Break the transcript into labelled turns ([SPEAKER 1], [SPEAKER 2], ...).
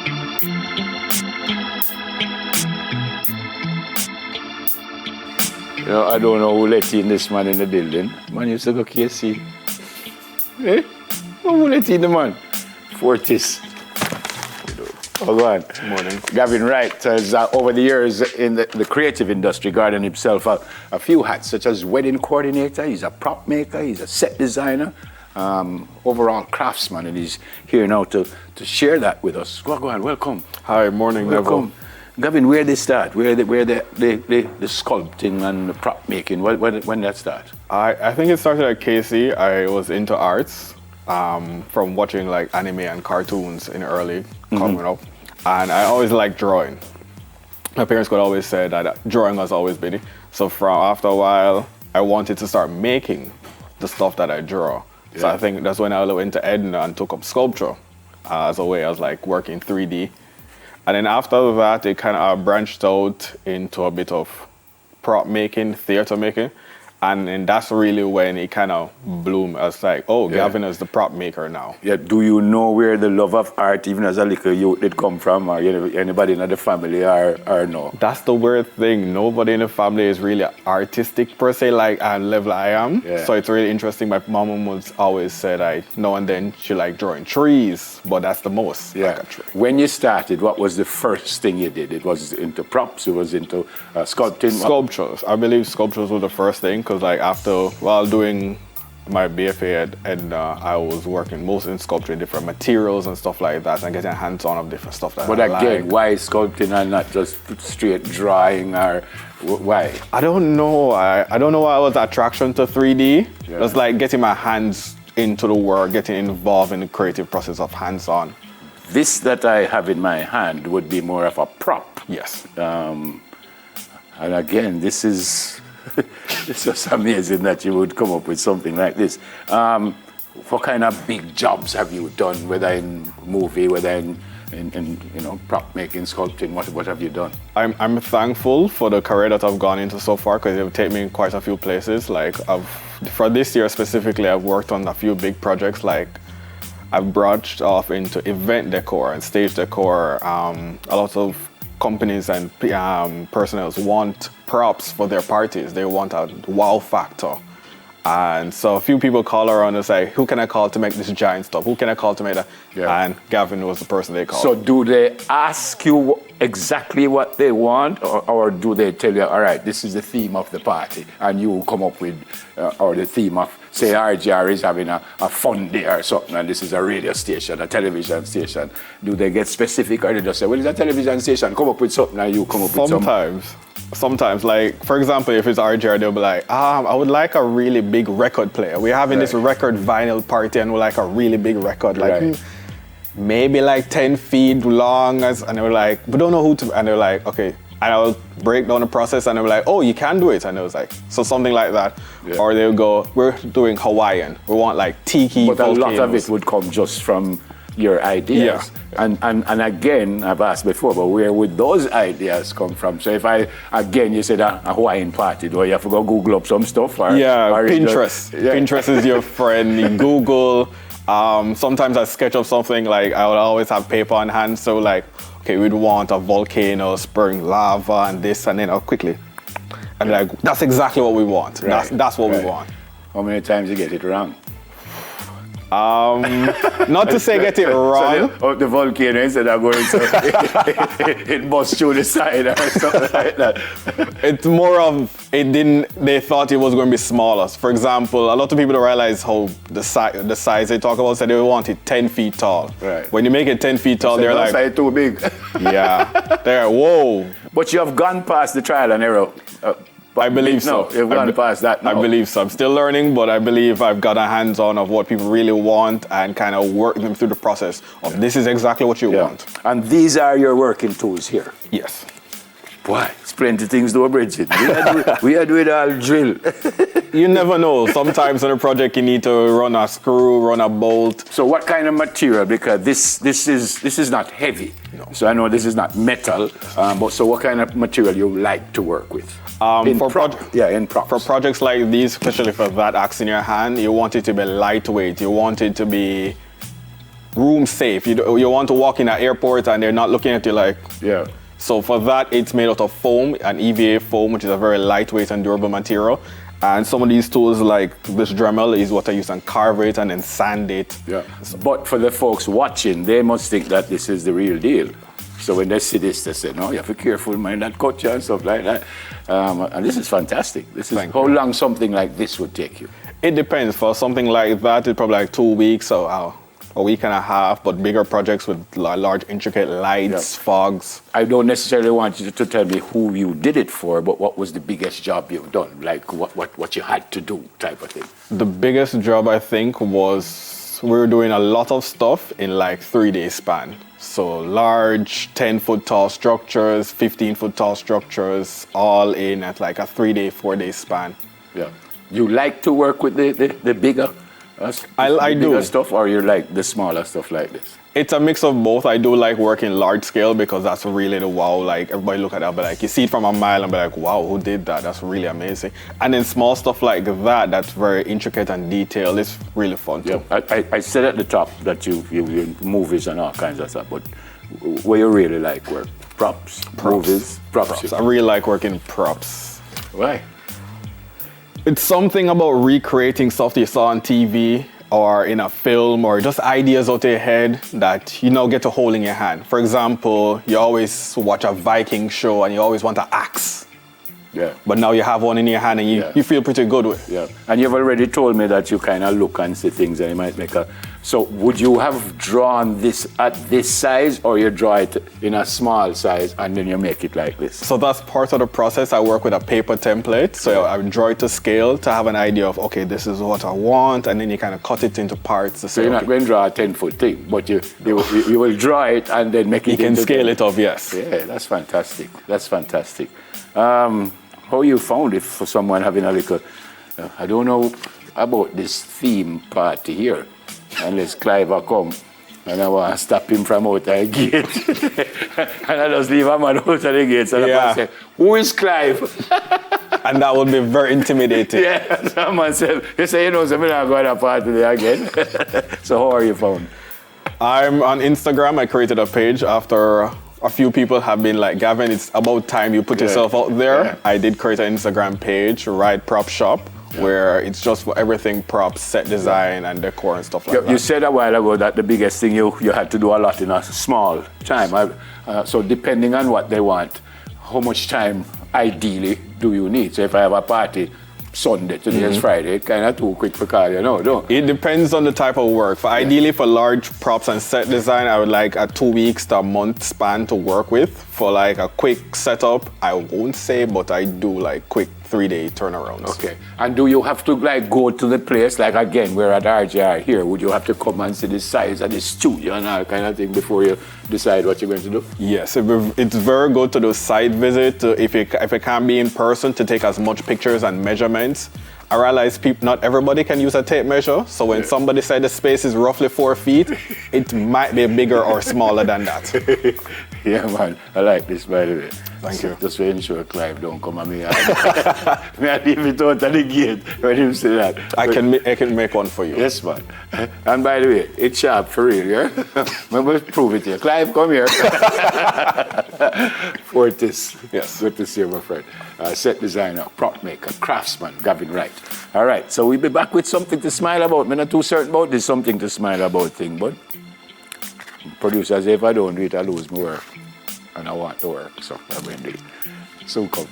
[SPEAKER 1] You know, I don't know who let in this man in the building. Man used to go KC. Eh? Who let in the man? Fortis. Oh, go on.
[SPEAKER 2] Good morning.
[SPEAKER 1] Gavin Wright has, over the years in the creative industry, garnered himself a few hats, such as wedding coordinator, he's a prop maker, he's a set designer, overall craftsman, and he's here now to share that with us. Go on, welcome.
[SPEAKER 2] Hi, morning,
[SPEAKER 1] Welcome.
[SPEAKER 2] Neville.
[SPEAKER 1] Gavin, where did they start? Where the sculpting and the prop making? When did that start?
[SPEAKER 2] I think it started at KC. I was into arts from watching like anime and cartoons in early coming up. And I always liked drawing. My parents could always say that drawing was always been it. So after a while, I wanted to start making the stuff that I draw. Yeah. So I think that's when I went into Edna and took up sculpture as a way. I was like working 3D. And then after that, it kind of branched out into a bit of prop making, theater making. And then that's really when it kind of bloomed as like, oh, yeah. Gavin is the prop maker now.
[SPEAKER 1] Yeah. Do you know where the love of art, even as a little youth, did come from? Or anybody in the family or no?
[SPEAKER 2] That's the weird thing. Nobody in the family is really artistic per se, like at the level I am. Yeah. So it's really interesting. My mom would always say that now and then she liked drawing trees, but that's the most.
[SPEAKER 1] Yeah.
[SPEAKER 2] Like a tree.
[SPEAKER 1] When you started, what was the first thing you did? It was into props, it was into sculpting?
[SPEAKER 2] Sculptures. I believe sculptures were the first thing. Because like while doing my BFA and I was working mostly in sculpturing different materials and stuff like that and getting hands-on of different stuff that
[SPEAKER 1] But
[SPEAKER 2] I
[SPEAKER 1] again,
[SPEAKER 2] like.
[SPEAKER 1] why sculpting and not just straight drawing or why?
[SPEAKER 2] I don't know. I don't know why I was attraction to 3D.
[SPEAKER 1] Yeah.
[SPEAKER 2] It was like getting my hands into the work, getting involved in the creative process of hands-on.
[SPEAKER 1] This that I have in my hand would be more of a prop.
[SPEAKER 2] Yes.
[SPEAKER 1] And again, this is it's just amazing that you would come up with something like this. What kind of big jobs have you done, whether in movie, whether in prop making, sculpting? What have you done?
[SPEAKER 2] I'm thankful for the career that I've gone into so far because it would take me quite a few places. Like for this year specifically, I've worked on a few big projects. Like I've branched off into event decor and stage decor. A lot of companies and personnel want props for their parties. They want a wow factor. And so a few people call around and say, who can I call to make this giant stuff? Who can I call to make that? Yeah. And Gavin was the person they called.
[SPEAKER 1] So do they ask you exactly what they want or do they tell you, all right, this is the theme of the party and you come up with, or the theme of, say RGR is having a fun day or something and this is a radio station, a television station. Do they get specific or they just say, well, it's a television station, come up with something and you come up with something?
[SPEAKER 2] Sometimes, like, for example, if it's RGR, they'll be like, I would like a really big record player. We're having this record vinyl party and we like a really big record, like maybe like 10 feet long. And they were like, we don't know who to, and they're like, okay. And I'll break down the process and they're like, oh, you can do it. And it was like, so something like that. Yeah. Or they'll go, we're doing Hawaiian. We want like tiki
[SPEAKER 1] But
[SPEAKER 2] volcanoes.
[SPEAKER 1] A lot of it would come just from your ideas. Yeah. And again, I've asked before, but where would those ideas come from? So if you said a Hawaiian party, do you have to go Google up some stuff? Or
[SPEAKER 2] Pinterest. Pinterest is your friend. You Google. Sometimes I sketch up something, like I would always have paper on hand. So like, okay, we'd want a volcano, spurring lava and this, and then I'll quickly. And like, that's exactly what we want. Right. That's what we want.
[SPEAKER 1] How many times you get it wrong?
[SPEAKER 2] Not to say get it wrong.
[SPEAKER 1] So the volcano, instead of going to it busts through the side or something like that.
[SPEAKER 2] It's more of they thought it was going to be smaller. For example, a lot of people don't realize how the size they talk about, so they want it 10 feet tall. Right. When you make it 10 feet tall, they're like,
[SPEAKER 1] it's too big.
[SPEAKER 2] Yeah. They're like, whoa.
[SPEAKER 1] But you have gone past the trial and error.
[SPEAKER 2] I believe so.
[SPEAKER 1] No, you've gone past that now.
[SPEAKER 2] I believe so. I'm still learning, but I believe I've got a hands-on of what people really want and kind of work them through the process of this is exactly what you want.
[SPEAKER 1] And these are your working tools here?
[SPEAKER 2] Yes.
[SPEAKER 1] Boy, it's plenty things to abridge it. We are doing all drill.
[SPEAKER 2] You never know. Sometimes on a project you need to run a screw, run a bolt.
[SPEAKER 1] So what kind of material? Because this is not heavy. No. So I know this is not metal. But so what kind of material you like to work with? In props.
[SPEAKER 2] For projects like these, especially for that axe in your hand, you want it to be lightweight. You want it to be room safe. You want to walk in an airport and they're not looking at you like.
[SPEAKER 1] Yeah.
[SPEAKER 2] So for that, it's made out of foam, an EVA foam, which is a very lightweight and durable material. And some of these tools, like this Dremel, is what I use and carve it and then sand it.
[SPEAKER 1] Yeah. But for the folks watching, they must think that this is the real deal. So when they see this, they say, no, you have to be careful, man, that cut you and stuff like that. And this is fantastic. This is how long something like this would take you?
[SPEAKER 2] It depends. For something like that, it's probably like 2 weeks or a week and a half, but bigger projects with large, intricate lights, fogs.
[SPEAKER 1] I don't necessarily want you to tell me who you did it for, but what was the biggest job you've done? Like what you had to do type of thing?
[SPEAKER 2] The biggest job, I think, was we were doing a lot of stuff in like 3 day span. So large 10-foot tall structures, 15-foot tall structures, all in at like a 3 day, 4 day span.
[SPEAKER 1] Yeah. You like to work with the bigger
[SPEAKER 2] I do.
[SPEAKER 1] stuff, or you like the smaller stuff like this?
[SPEAKER 2] It's a mix of both. I do like working large scale because that's really the wow. Like everybody look at that, but like you see it from a mile and be like, wow, who did that? That's really amazing. And then small stuff like that, that's very intricate and detailed. It's really fun too.
[SPEAKER 1] Yeah. I said at the top that you movies and all kinds of stuff, but where you really like work? Props. Movies, props.
[SPEAKER 2] I really like working props.
[SPEAKER 1] Why?
[SPEAKER 2] It's something about recreating stuff that you saw on TV or in a film or just ideas out of your head that you now get to hold in your hand. For example, you always watch a Viking show and you always want an axe.
[SPEAKER 1] Yeah.
[SPEAKER 2] But now you have one in your hand and you feel pretty good with it.
[SPEAKER 1] Yeah. And you've already told me that you kind of look and see things and you might make a... So would you have drawn this at this size, or you draw it in a small size and then you make it like this?
[SPEAKER 2] So that's part of the process. I work with a paper template. So I would draw it to scale to have an idea of, okay, this is what I want. And then you kind of cut it into parts. To
[SPEAKER 1] so you're not going to draw a 10-foot thing, but you will draw it and then make it
[SPEAKER 2] You can scale it up, yes.
[SPEAKER 1] Yeah, that's fantastic. That's fantastic. How you found it for someone having a little... I don't know about this theme party here. Unless Clive come and I want to stop him from out the gate. And I just leave a man out of the gate. So I say, who is Clive?
[SPEAKER 2] And that would be very intimidating.
[SPEAKER 1] Yeah, someone said, you say, you know, so I'm not going to party there again. So how are you found?
[SPEAKER 2] I'm on Instagram. I created a page after a few people have been like, Gavin, it's about time you put yourself out there. Yeah. I did create an Instagram page, Wright Prop Shop, where it's just for everything props, set design, and decor and stuff like that.
[SPEAKER 1] You said a while ago that the biggest thing you had to do a lot in a small time. So depending on what they want, how much time ideally do you need? So if I have a party Sunday, today is Friday, kind of too quick for call, you know, don't?
[SPEAKER 2] It depends on the type of work. Ideally for large props and set design, I would like a 2 weeks to a month span to work with. For like a quick setup, I won't say, but I do like quick 3 day turnarounds.
[SPEAKER 1] Okay. And do you have to like go to the place, like again, we're at RGR here, would you have to come and see the size of the studio and all kind of thing before you decide what you're going to do?
[SPEAKER 2] Yes, it's very good to do site visit, if it can't be in person, to take as much pictures and measurements. I realize not everybody can use a tape measure, so when somebody said the space is roughly 4 feet, it might be bigger or smaller than that.
[SPEAKER 1] Yeah, man, I like this, by the way.
[SPEAKER 2] Thank you.
[SPEAKER 1] Just to ensure Clive don't come at me. May I leave it out at the gate when you say that.
[SPEAKER 2] I can make one for you.
[SPEAKER 1] Yes, man. And by the way, it's sharp for real, yeah? We'll prove it here. Clive, come here. Fortis.
[SPEAKER 2] Yes.
[SPEAKER 1] Good to see you, my friend. Set designer, prop maker, craftsman, Gavin Wright. All right, so we'll be back with something to smile about. I'm not too certain about this something to smile about thing, but producers, if I don't do it, I lose my work. And I want to work, so I'm going to do it. So come.